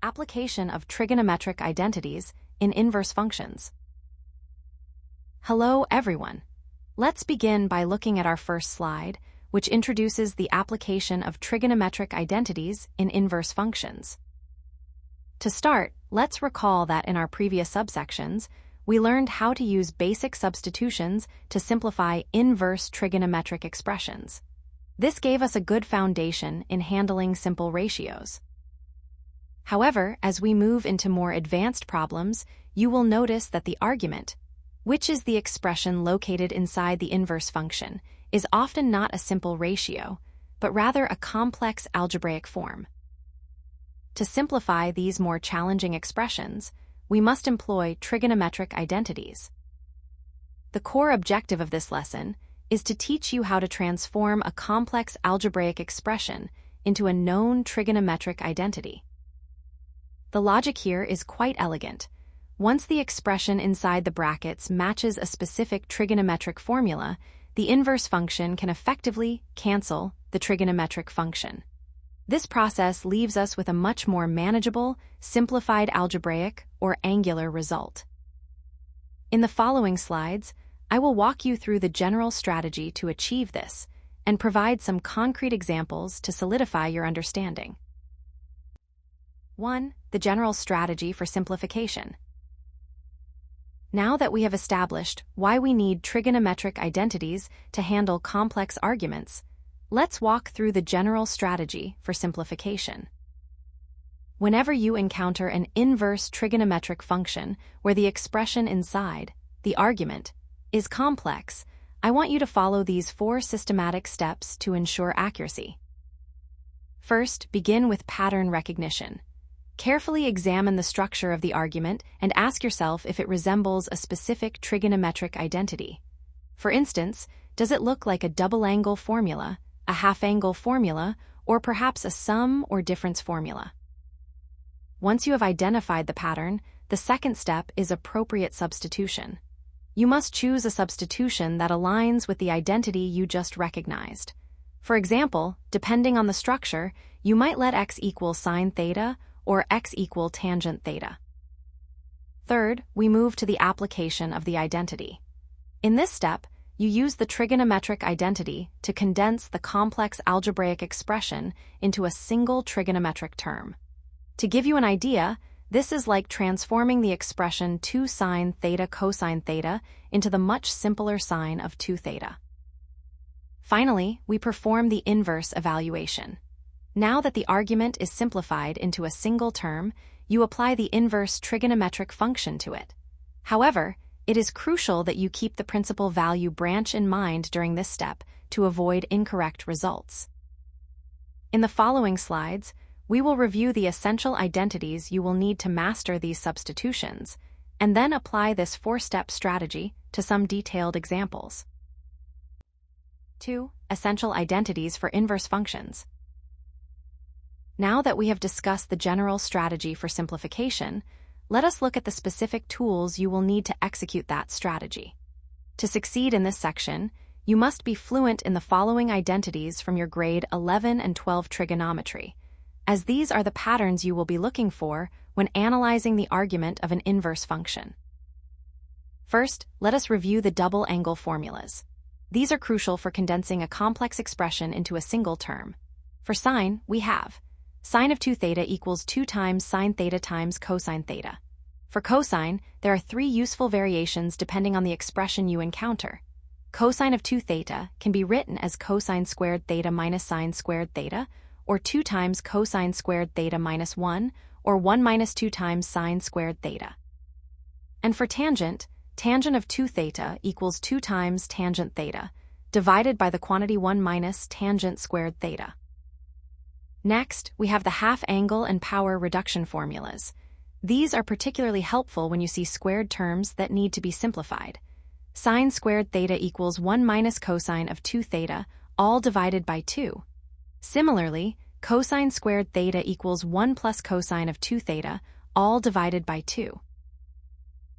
Application of trigonometric identities in inverse functions. Hello, everyone. Let's begin by looking at our first slide, which introduces the application of trigonometric identities in inverse functions. To start, let's recall that in our previous subsections, we learned how to use basic substitutions to simplify inverse trigonometric expressions. This gave us a good foundation in handling simple ratios. However, as we move into more advanced problems, you will notice that the argument, which is the expression located inside the inverse function, is often not a simple ratio, but rather a complex algebraic form. To simplify these more challenging expressions, we must employ trigonometric identities. The core objective of this lesson is to teach you how to transform a complex algebraic expression into a known trigonometric identity. The logic here is quite elegant. Once the expression inside the brackets matches a specific trigonometric formula, the inverse function can effectively cancel the trigonometric function. This process leaves us with a much more manageable, simplified algebraic or angular result. In the following slides, I will walk you through the general strategy to achieve this and provide some concrete examples to solidify your understanding. 1. The general strategy for simplification. Now that we have established why we need trigonometric identities to handle complex arguments, let's walk through the general strategy for simplification. Whenever you encounter an inverse trigonometric function where the expression inside, the argument, is complex, I want you to follow these 4 systematic steps to ensure accuracy. First, begin with pattern recognition. Carefully examine the structure of the argument and ask yourself if it resembles a specific trigonometric identity. For instance, does it look like a double-angle formula, a half-angle formula, or perhaps a sum or difference formula? Once you have identified the pattern, the second step is appropriate substitution. You must choose a substitution that aligns with the identity you just recognized. For example, depending on the structure, you might let x equal sine theta or x equal tangent theta. Third, we move to the application of the identity. In this step, you use the trigonometric identity to condense the complex algebraic expression into a single trigonometric term. To give you an idea, this is like transforming the expression 2 sine theta cosine theta into the much simpler sine of 2 theta. Finally, we perform the inverse evaluation. Now that the argument is simplified into a single term, you apply the inverse trigonometric function to it. However, it is crucial that you keep the principal value branch in mind during this step to avoid incorrect results. In the following slides, we will review the essential identities you will need to master these substitutions, and then apply this 4-step strategy to some detailed examples. 2. Essential identities for inverse functions. Now that we have discussed the general strategy for simplification, let us look at the specific tools you will need to execute that strategy. To succeed in this section, you must be fluent in the following identities from your grade 11 and 12 trigonometry, as these are the patterns you will be looking for when analyzing the argument of an inverse function. First, let us review the double angle formulas. These are crucial for condensing a complex expression into a single term. For sine, we have sine of 2 theta equals 2 times sine theta times cosine theta. For cosine, there are 3 useful variations depending on the expression you encounter. Cosine of 2 theta can be written as cosine squared theta minus sine squared theta, or 2 times cosine squared theta minus 1, or 1 minus 2 times sine squared theta. And for tangent, tangent of 2 theta equals 2 times tangent theta, divided by the quantity 1 minus tangent squared theta. Next, we have the half-angle and power reduction formulas. These are particularly helpful when you see squared terms that need to be simplified. Sine squared theta equals 1 minus cosine of 2 theta, all divided by 2. Similarly, cosine squared theta equals 1 plus cosine of 2 theta, all divided by 2.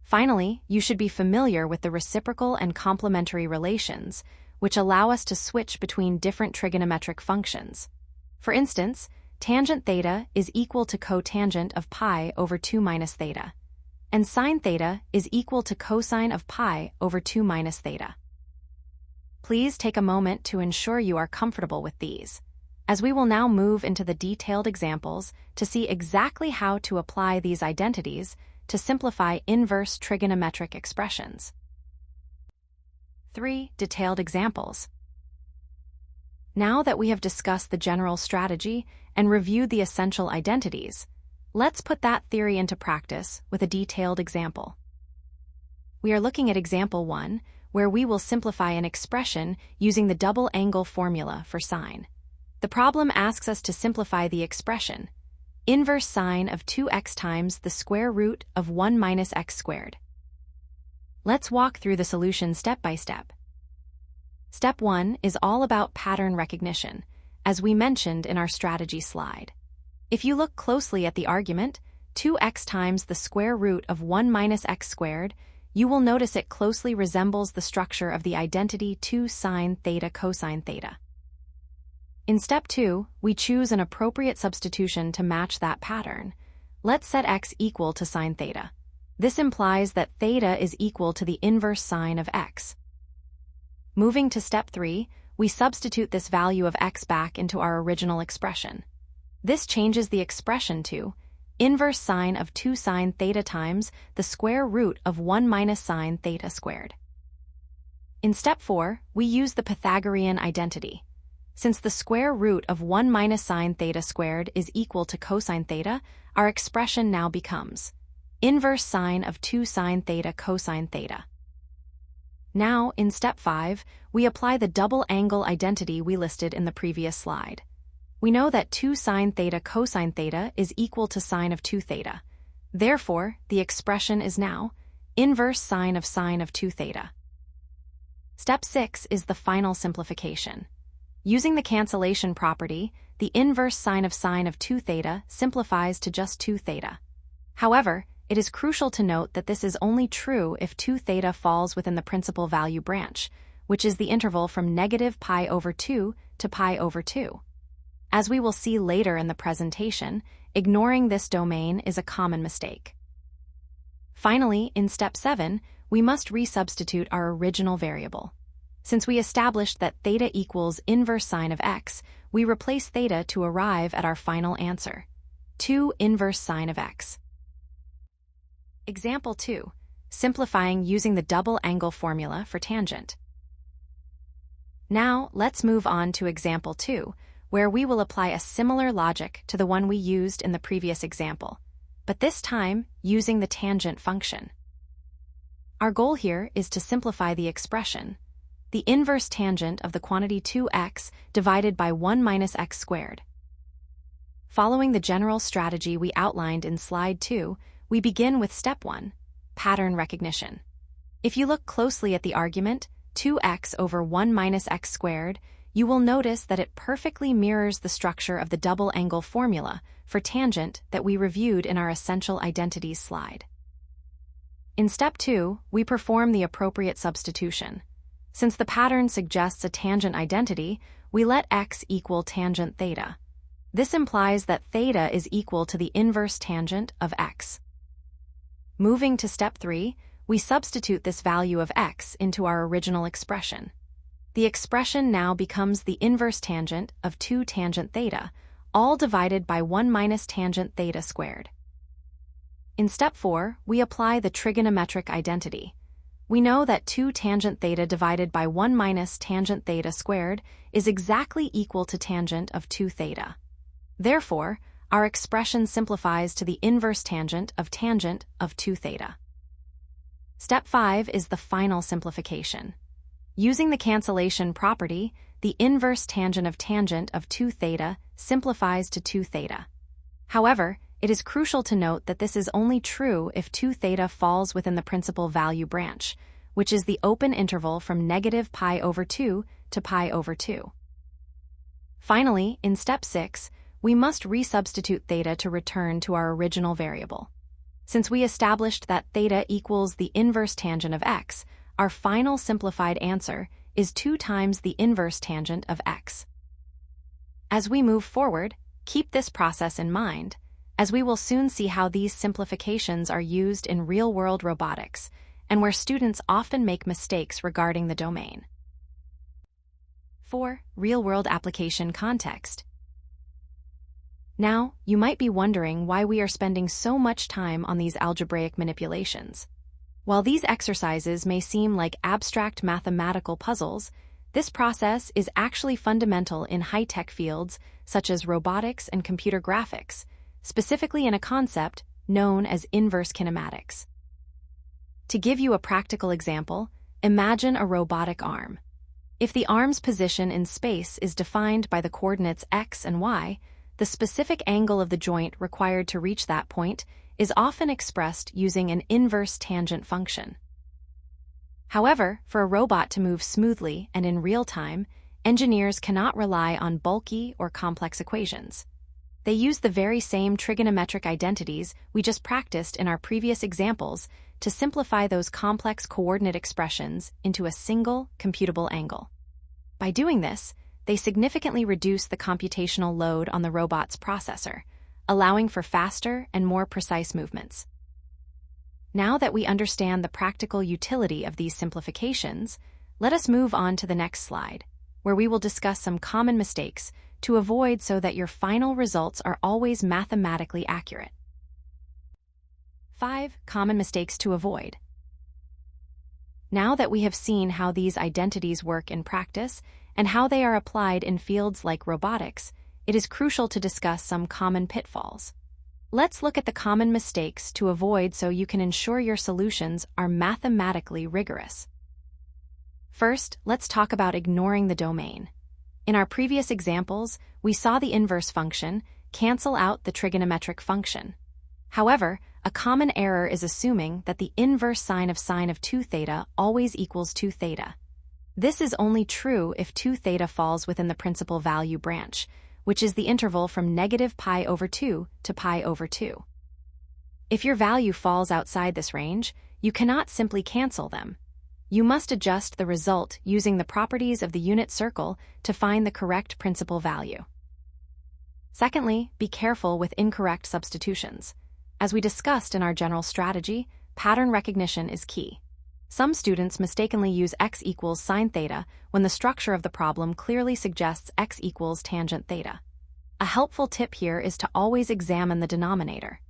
Finally, you should be familiar with the reciprocal and complementary relations, which allow us to switch between different trigonometric functions. For instance, tangent theta is equal to cotangent of pi over 2 minus theta, and sine theta is equal to cosine of pi over 2 minus theta. Please take a moment to ensure you are comfortable with these, as we will now move into the detailed examples to see exactly how to apply these identities to simplify inverse trigonometric expressions. 3. Detailed examples. Now that we have discussed the general strategy and reviewed the essential identities, let's put that theory into practice with a detailed example. We are looking at example 1, where we will simplify an expression using the double angle formula for sine. The problem asks us to simplify the expression, inverse sine of 2x times the square root of 1 minus x squared. Let's walk through the solution step by step. Step 1 is all about pattern recognition, as we mentioned in our strategy slide. If you look closely at the argument, 2x times the square root of 1 minus x squared, you will notice it closely resembles the structure of the identity 2 sine theta cosine theta. In step 2, we choose an appropriate substitution to match that pattern. Let's set x equal to sine theta. This implies that theta is equal to the inverse sine of x. Moving to step 3, we substitute this value of x back into our original expression. This changes the expression to inverse sine of 2 sine theta times the square root of 1 minus sine theta squared. In step 4, we use the Pythagorean identity. Since the square root of 1 minus sine theta squared is equal to cosine theta, our expression now becomes inverse sine of 2 sine theta cosine theta. Now, in step 5, we apply the double angle identity we listed in the previous slide. We know that 2 sine theta cosine theta is equal to sine of 2 theta. Therefore, the expression is now inverse sine of 2 theta. Step 6 is the final simplification. Using the cancellation property, the inverse sine of 2 theta simplifies to just 2 theta. However, it is crucial to note that this is only true if 2 theta falls within the principal value branch, which is the interval from negative pi over 2 to pi over 2. As we will see later in the presentation, ignoring this domain is a common mistake. Finally, in step 7, we must resubstitute our original variable. Since we established that theta equals inverse sine of x, we replace theta to arrive at our final answer, 2 inverse sine of x. Example 2. Simplifying using the double angle formula for tangent. Now, let's move on to example 2, where we will apply a similar logic to the one we used in the previous example, but this time using the tangent function. Our goal here is to simplify the expression, the inverse tangent of the quantity 2x divided by 1 minus x squared. Following the general strategy we outlined in slide 2, we begin with step 1, pattern recognition. If you look closely at the argument, 2x over 1 minus x squared, you will notice that it perfectly mirrors the structure of the double angle formula for tangent that we reviewed in our essential identities slide. In step 2, we perform the appropriate substitution. Since the pattern suggests a tangent identity, we let x equal tangent theta. This implies that theta is equal to the inverse tangent of x. Moving to step 3, we substitute this value of x into our original expression. The expression now becomes the inverse tangent of 2 tangent theta, all divided by 1 minus tangent theta squared. In step 4, we apply the trigonometric identity. We know that 2 tangent theta divided by 1 minus tangent theta squared is exactly equal to tangent of 2 theta. Therefore, our expression simplifies to the inverse tangent of 2 theta. Step 5 is the final simplification. Using the cancellation property, the inverse tangent of 2 theta simplifies to 2 theta. However, it is crucial to note that this is only true if 2 theta falls within the principal value branch, which is the open interval from negative pi over 2 to pi over 2. Finally, in step 6, we must resubstitute theta to return to our original variable. Since we established that theta equals the inverse tangent of x, our final simplified answer is 2 times the inverse tangent of x. As we move forward, Keep this process in mind, as we will soon see how these simplifications are used in real-world robotics and where students often make mistakes regarding the domain. 4. Real-world application context. Now, you might be wondering why we are spending so much time on these algebraic manipulations. While these exercises may seem like abstract mathematical puzzles, this process is actually fundamental in high-tech fields such as robotics and computer graphics, specifically in a concept known as inverse kinematics. To give you a practical example, imagine a robotic arm. If the arm's position in space is defined by the coordinates x and y, the specific angle of the joint required to reach that point is often expressed using an inverse tangent function. However, for a robot to move smoothly and in real time, engineers cannot rely on bulky or complex equations. They use the very same trigonometric identities we just practiced in our previous examples to simplify those complex coordinate expressions into a single computable angle. By doing this, they significantly reduce the computational load on the robot's processor, allowing for faster and more precise movements. Now that we understand the practical utility of these simplifications, let us move on to the next slide, where we will discuss some common mistakes to avoid so that your final results are always mathematically accurate. 5. Common mistakes to avoid. Now that we have seen how these identities work in practice and how they are applied in fields like robotics, it is crucial to discuss some common pitfalls. Let's look at the common mistakes to avoid so you can ensure your solutions are mathematically rigorous. First, let's talk about ignoring the domain. In our previous examples, we saw the inverse function cancel out the trigonometric function. However, a common error is assuming that the inverse sine of 2 theta always equals 2 theta. This is only true if 2 theta falls within the principal value branch, which is the interval from negative pi over 2 to pi over 2. If your value falls outside this range, you cannot simply cancel them. You must adjust the result using the properties of the unit circle to find the correct principal value. Secondly, be careful with incorrect substitutions. As we discussed in our general strategy, pattern recognition is key. Some students mistakenly use x equals sine theta when the structure of the problem clearly suggests x equals tangent theta. A helpful tip here is to always examine the denominator.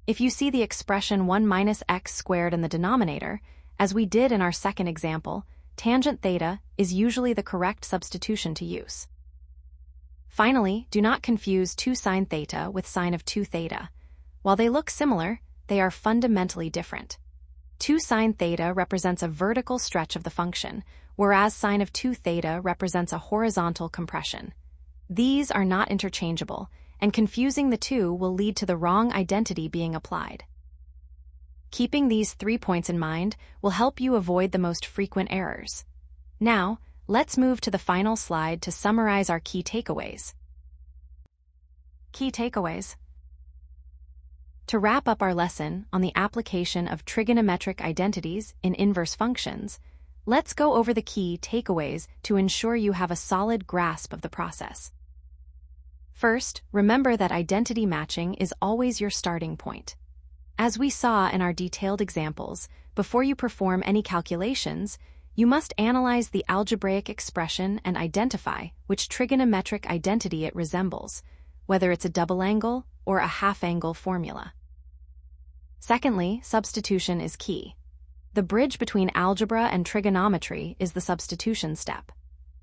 If you see the expression 1 minus x squared in the denominator, as we did in our second example, tangent theta is usually the correct substitution to use. Finally, do not confuse 2 sine theta with sine of 2 theta. While they look similar, they are fundamentally different. 2 sine theta represents a vertical stretch of the function, whereas sine of 2 theta represents a horizontal compression. These are not interchangeable, and confusing the two will lead to the wrong identity being applied. Keeping these 3 points in mind will help you avoid the most frequent errors. Now, let's move to the final slide to summarize our key takeaways. Key takeaways. To wrap up our lesson on the application of trigonometric identities in inverse functions, let's go over the key takeaways to ensure you have a solid grasp of the process. First, remember that identity matching is always your starting point. As we saw in our detailed examples, before you perform any calculations, you must analyze the algebraic expression and identify which trigonometric identity it resembles, whether it's a double angle or a half-angle formula. Secondly, substitution is key. The bridge between algebra and trigonometry is the substitution step.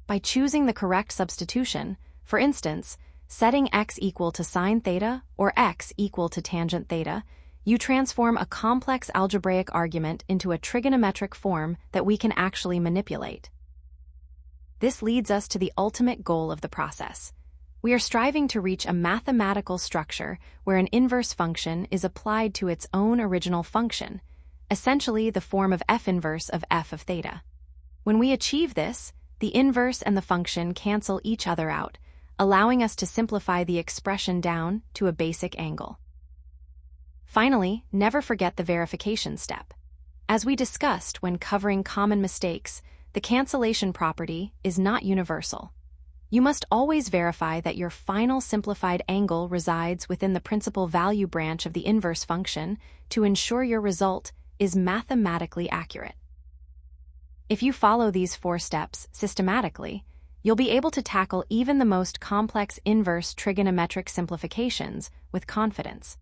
By choosing the correct substitution, for instance, setting x equal to sine theta or x equal to tangent theta, you transform a complex algebraic argument into a trigonometric form that we can actually manipulate. This leads us to the ultimate goal of the process. We are striving to reach a mathematical structure where an inverse function is applied to its own original function, essentially the form of f inverse of f of theta. When we achieve this, the inverse and the function cancel each other out, allowing us to simplify the expression down to a basic angle. Finally, never forget the verification step. As we discussed when covering common mistakes, the cancellation property is not universal. You must always verify that your final simplified angle resides within the principal value branch of the inverse function to ensure your result is mathematically accurate. If you follow these 4 steps systematically, you'll be able to tackle even the most complex inverse trigonometric simplifications with confidence.